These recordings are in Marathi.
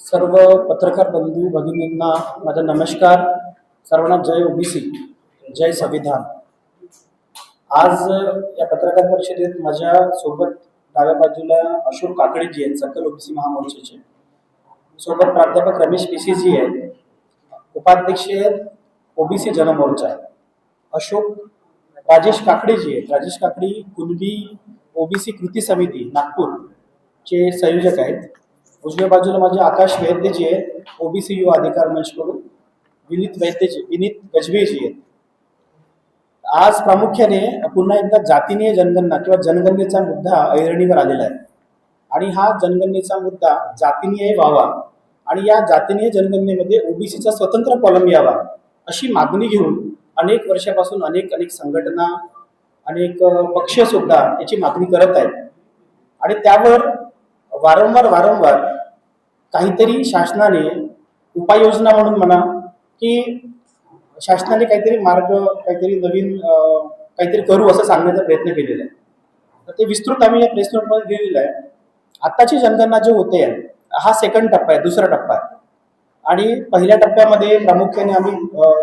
सर्व पत्रकार बंधू भगिनींना माझा नमस्कार. सर्वांना जय ओबीसी, जय संविधान. आज या पत्रकार परिषदेत माझ्या सोबत डाव्या बाजूला अशोक काकडेजी आहेत, सकल ओबीसी महामोर्चाचे. सोबत प्राध्यापक रमेश पीसीजी आहेत, उपाध्यक्ष आहेत ओबीसी जनमोर्चा. अशोक राजेश काकडेजी आहेत, राजेश काकडी कुणबी ओबीसी कृती समिती नागपूर चे संयोजक आहेत. उजव्या बाजूला माझे आकाश वैद्यजी आहेत, ओबीसी युवा अधिकार मंच कडून. विनीत गजबेजी आहेत. आज प्रामुख्याने पुन्हा एकदा जातीय जनगणना किंवा जनगणनेचा मुद्दा ऐरणीवर आलेला आहे आणि हा जनगणनेचा मुद्दा जातीय व्हावा आणि या जातीय जनगणनेमध्ये ओबीसीचा स्वतंत्र कॉलम यावा अशी मागणी घेऊन अनेक वर्षापासून अनेक संघटना, अनेक पक्ष सुद्धा याची मागणी करत आहेत आणि त्यावर वारंवार काहीतरी शासनाने उपाययोजना म्हणून म्हणा की शासनाने काहीतरी मार्ग, काहीतरी नवीन काहीतरी करू असं सांगण्याचा प्रयत्न केलेला आहे. तर ते विस्तृत आम्ही या प्रेस नोटमध्ये दिलेलं आहे. आत्ताची जनगणना जे होते हा सेकंड टप्पा आहे, दुसरा टप्पा आहे. आणि पहिल्या टप्प्यामध्ये प्रामुख्याने आम्ही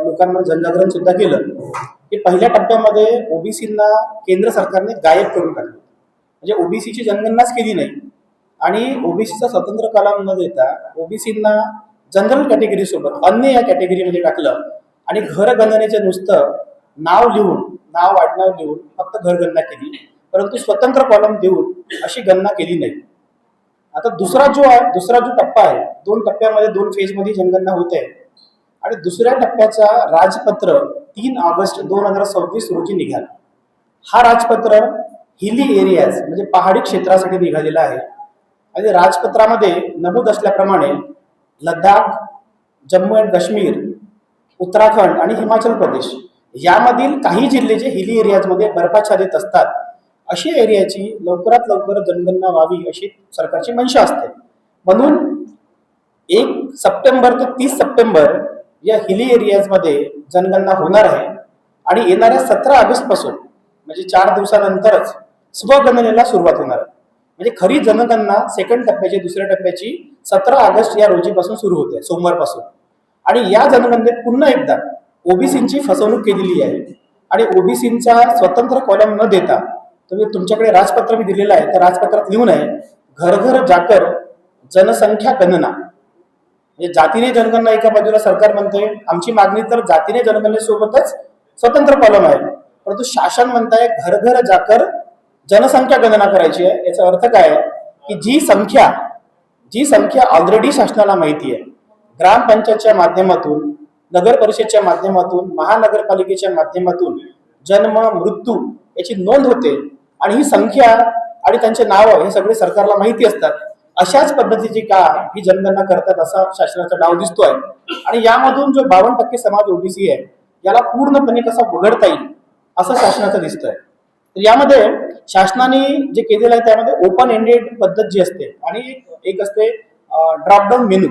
लोकांना जनजागरण सुद्धा केलं की पहिल्या टप्प्यामध्ये ओबीसींना केंद्र सरकारने गायब करून टाकलं. म्हणजे ओबीसीची जनगणनाच केली नाही आणि ओबीसीचा स्वतंत्र कॉलम न देता ओबीसींना जनरल कॅटेगरी सोबत अन्य या कॅटेगरीमध्ये टाकलं आणि घरगणनेचे नुसतं नाव आडनाव लिहून फक्त घरगणना केली, परंतु स्वतंत्र कॉलम देऊन अशी गणना केली नाही. आता दुसरा जो टप्पा आहे, 2 टप्प्यामध्ये 2 फेजमध्ये जनगणना होते आणि दुसऱ्या टप्प्याचा राजपत्र 3 ऑगस्ट 2026 रोजी निघाला. हा राजपत्र हिली एरियाज म्हणजे पहाडी क्षेत्रासाठी निघालेला आहे आणि राजपत्रामध्ये नमूद असल्याप्रमाणे लडाख, जम्मू अँड काश्मीर, उत्तराखंड आणि हिमाचल प्रदेश यामधील काही जिल्हे जे हिली एरियाजमध्ये बर्फाच्छादित असतात अशा एरियाची लवकरात लवकर जनगणना व्हावी अशी सरकारची मनशा असते. म्हणून 1 सप्टेंबर ते 30 सप्टेंबर या हिली एरियाजमध्ये जनगणना होणार आहे आणि येणाऱ्या 17 ऑगस्ट पासून म्हणजे 4 दिवसानंतरच स्वगणनेला सुरुवात होणार आहे. म्हणजे खरी जनगणना सेकंड टप्प्याची, दुसऱ्या टप्प्याची 17 ऑगस्ट या रोजीपासून सुरू होते, सोमवारपासून. आणि या जनगणनेत पुन्हा एकदा ओबीसींची फसवणूक केलेली आहे आणि ओबीसींचा स्वतंत्र कॉलम न देता तुम्ही तुमच्याकडे राजपत्र मी दिलेलं आहे, त्या राजपत्रात लिहून आहे घर घर जाकर जनसंख्या गणना. म्हणजे जातीने जनगणना एका बाजूला सरकार म्हणते आमची मागणी तर जातीने जनगणनेसोबतच स्वतंत्र कॉलम आहे, परंतु शासन म्हणताय घर घर जाकर जनसंख्या गणना करायची आहे. याचा अर्थ काय की जी संख्या ऑलरेडी शासनाला माहिती आहे, ग्रामपंचायतच्या माध्यमातून, नगर परिषदच्या माध्यमातून, महानगरपालिकेच्या माध्यमातून जन्म, मृत्यू याची नोंद होते आणि ही संख्या आणि त्यांचे नाव हे सगळे सरकारला माहिती असतात. अशाच पद्धतीची का ही जनगणना करतात असा शासनाचा डाव दिसतोय आणि यामधून जो 52% समाज ओबीसी आहे याला पूर्णपणे कसा वगळता येईल असं शासनाचं दिसतंय. तर यामध्ये शासनाने जे केलेलं आहे त्यामध्ये ओपन एंडेड पद्धत जी असते आणि एक असते ड्रॉपडाऊन मेनू.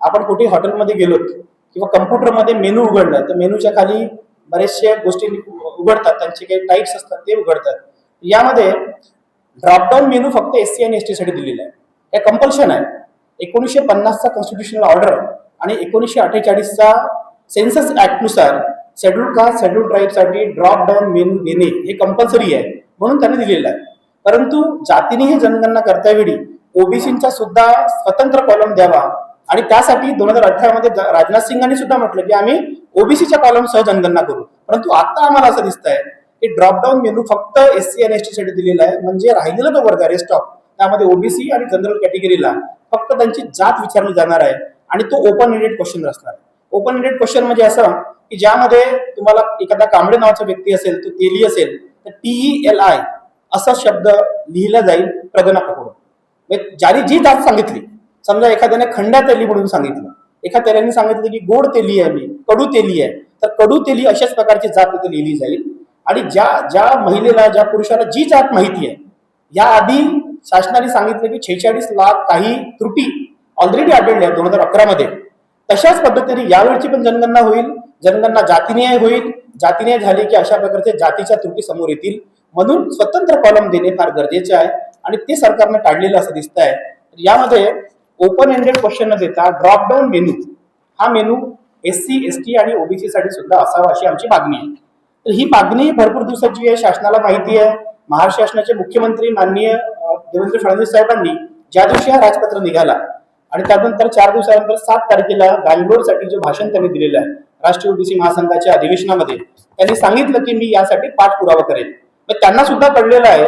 आपण कुठे हॉटेलमध्ये गेलो किंवा कम्प्युटरमध्ये मेनू उघडला तर मेनूच्या खाली बरेचशा गोष्टी उघडतात, त्यांचे काही टाईप्स असतात ते उघडतात. यामध्ये ड्रॉपडाऊन मेनू फक्त एससी आणि एसटी साठी दिलेला आहे. हे कंपल्शन आहे. 1950चा कॉन्स्टिट्युशनल ऑर्डर आणि 1948चा सेन्सस ऍक्ट नुसार शेड्यूल कास्ट, शेड्यूल ट्राईब साठी ड्रॉप डाऊन मेनू देणे हे कंपल्सरी आहे, म्हणून त्यांनी दिलेलं आहे. परंतु जातीने ही जनगणना करतावेळी ओबीसींचा सुद्धा स्वतंत्र कॉलम द्यावा आणि त्यासाठी 2018 मध्ये राजनाथ सिंगांनी सुद्धा म्हटलं की आम्ही ओबीसीच्या कॉलम सह जनगणना करू. परंतु आता आम्हाला असं दिसत आहे की ड्रॉपडाऊन मेनू फक्त एससी आणि एसटी साठी दिलेला आहे. म्हणजे राहिलेला तो वर्ग रेस्ट ऑफ त्यामध्ये ओबीसी आणि जनरल कॅटेगरीला फक्त त्यांची जात विचारली जाणार आहे आणि तो ओपन एंडेड क्वेश्चन असणार. ओपन एंडेड क्वेश्चन म्हणजे असं की ज्यामध्ये तुम्हाला एखादा कांबळे नावाचा व्यक्ती असेल, तो तेली असेल तर TELI असा शब्द लिहिला जाईल प्रगणा पकडून. ज्याने जी जात सांगितली, समजा एखाद्याने खंड्या तेली म्हणून सांगितलं, एखाद्याने सांगितलं की गोड तेली आहे, मी कडू तेली आहे, तर कडू तेली अशाच प्रकारची जात तिथे लिहिली जाईल. आणि ज्या महिलेला, ज्या पुरुषाला जी जात माहिती आहे, या आधी शासनाने सांगितलं की 46 लाख काही त्रुटी ऑलरेडी आढळल्या 2011 मध्ये. तशाच पद्धतीने यावेळची पण जनगणना होईल. जनगणना जातीने होईल. जातीने झाली की अशा प्रकारच्या जातीच्या त्रुटी समोर येतील. म्हणून स्वतंत्र कॉलम देणे फार गरजेचे आहे आणि ते सरकारने टाळलेलं असं दिसत आहे. यामध्ये ओपन एंडेड क्वेश्चन न देता ड्रॉप डाऊन मेनू, हा मेनू SC, ST आणि OBC साठी सुद्धा असावा अशी आमची मागणी आहे. तर ही मागणी भरपूर दिवसाची आहे, शासनाला माहिती आहे. महाराष्ट्र शासनाचे मुख्यमंत्री माननीय देवेंद्र फडणवीस साहेबांनी ज्या दिवशी हा राजपत्र निघाला आणि त्यानंतर 4 दिवसानंतर 7 तारखेला बँगलोरसाठी जे भाषण त्यांनी दिलेलं आहे राष्ट्रीय ओबीसी महासंघाच्या अधिवेशनामध्ये, त्यांनी सांगितलं की मी यासाठी पाठपुरावा करेन. मग त्यांना सुद्धा कळलेलं आहे,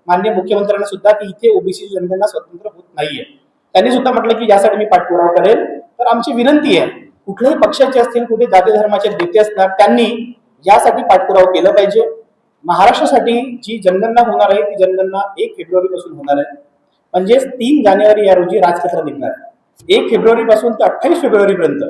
माननीय मुख्यमंत्र्यांना सुद्धा, की इथे ओबीसी जनतेला स्वतंत्र होत नाहीये. त्यांनी सुद्धा म्हटलं की यासाठी मी पाठपुरावा करेल. तर आमची विनंती आहे, कुठल्याही पक्षाचे असतील, कुठे जाती धर्माचे नेते असणार, त्यांनी यासाठी पाठपुरावा केला पाहिजे. महाराष्ट्रासाठी जी जनगणना होणार आहे ती जनगणना 1 फेब्रुवारी पासून होणार आहे. म्हणजेच 3 जानेवारी या रोजी राजपत्र निघणार आहे. 1 फेब्रुवारी पासून ते 28 फेब्रुवारी पर्यंत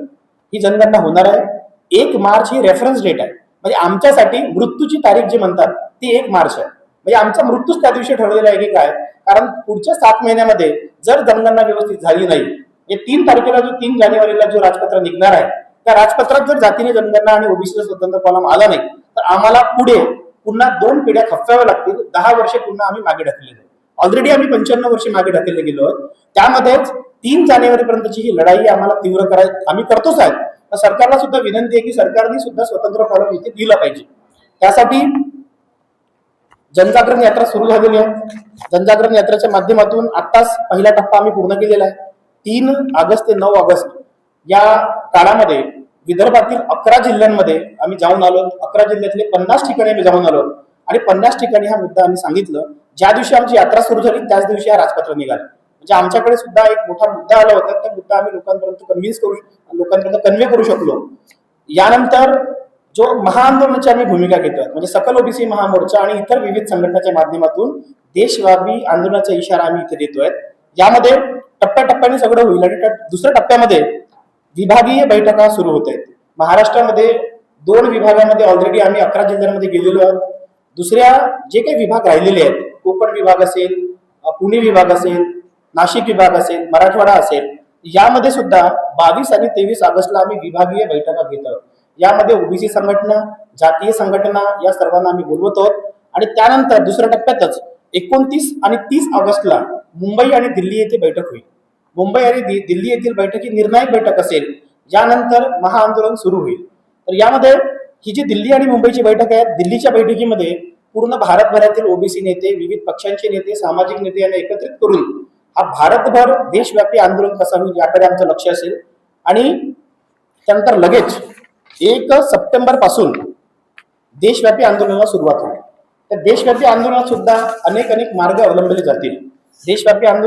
ही जनगणना होणार आहे. 1 मार्च ही रेफरन्स डेट आहे. म्हणजे आमच्यासाठी मृत्यूची तारीख जी म्हणतात ती 1 मार्च आहे. म्हणजे आमचा मृत्यूच त्या दिवशी ठरलेला आहे की काय, कारण पुढच्या 7 महिन्यामध्ये जर जनगणना व्यवस्थित झाली नाही, 3 तारखेला जो 3 जानेवारीला जो राजपत्र निघणार आहे त्या राजपत्रात जर जातीने जनगणना आणि ओबीसीचा स्वतंत्र कॉलम आला नाही तर आम्हाला पुढे पुन्हा 2 पिढ्या खपवाव्या लागतील. 10 वर्षे पुन्हा आम्ही मागे ढकलले. ऑलरेडी आम्ही 95 वर्षे मागे ढकलले गेलो आहोत. त्यामध्येच 3 जानेवारी पर्यंतची ही लढाई आम्हाला तीव्र करायची आम्ही करतोच आहे. तर सरकारला सुद्धा विनंती आहे की सरकारने सुद्धा स्वतंत्र कॉलम इथे दिला पाहिजे. त्यासाठी जनजागरण यात्रा सुरू झालेली आहे. जनजागरण यात्रेच्या माध्यमातून आत्ताच पहिला टप्पा आम्ही पूर्ण केलेला आहे. 3 ऑगस्ट ते 9 ऑगस्ट या काळामध्ये विदर्भातील 11 जिल्ह्यांमध्ये आम्ही जाऊन आलो. 11 जिल्ह्यातले 50 ठिकाणी आम्ही जाऊन आलो आणि 50 ठिकाणी हा मुद्दा आम्ही सांगितलं. ज्या दिवशी आमची यात्रा सुरू झाली त्याच दिवशी हा राजपत्र निघाला. म्हणजे आमच्याकडे सुद्धा एक मोठा मुद्दा आला होता. त्या मुद्दा आम्ही लोकांपर्यंत कन्व्हे करू शकलो. यानंतर जो महाआंदोलनाची आम्ही भूमिका घेतोय, म्हणजे सकल ओबीसी महामोर्चा आणि इतर विविध संघटनांच्या माध्यमातून देशव्यापी आंदोलनाचा इशारा आम्ही इथे देतोय. यामध्ये टप्प्याटप्प्याने सगळं होईल आणि दुसऱ्या टप्प्यामध्ये विभागीय बैठका सुरू होत आहेत. महाराष्ट्रामध्ये 2 विभागामध्ये ऑलरेडी आम्ही 11 जिल्ह्यांमध्ये गेलेलो आहोत. दुसऱ्या जे काही विभाग राहिलेले आहेत, कोकण विभाग असेल, पुणे विभाग असेल, नाशिक विभाग असेल, मराठवाडा असेल, यामध्ये सुद्धा 22 आणि 23 ऑगस्टला आम्ही विभागीय बैठका घेत आहोत. यामध्ये ओबीसी संघटना, जातीय संघटना या सर्वांना आम्ही बोलवत आहोत. आणि त्यानंतर दुसऱ्या टप्प्यातच 29 आणि 30 ऑगस्टला मुंबई आणि दिल्ली येथे बैठक होईल. मुंबई आणि दिल्ली येथील बैठकी निर्णायक बैठक असेल. यानंतर महाआंदोलन सुरू होईल. तर यामध्ये ही जी दिल्ली आणि मुंबईची बैठक आहे, दिल्लीच्या बैठकीमध्ये पूर्ण भारतभरातील ओबीसी नेते, विविध पक्षांचे नेते, सामाजिक नेते यांना एकत्रित करून हा भारतभर देशव्यापी आंदोलन कसं होईल याकडे आमचं लक्ष असेल. आणि त्यानंतर लगेच 1 सप्टेंबर पासून देशव्यापी आंदोलनाला सुरुवात होईल. त्या देशव्यापी आंदोलनात सुद्धा अनेक मार्ग अवलंबले जातील. देशव्यापी आंदोलन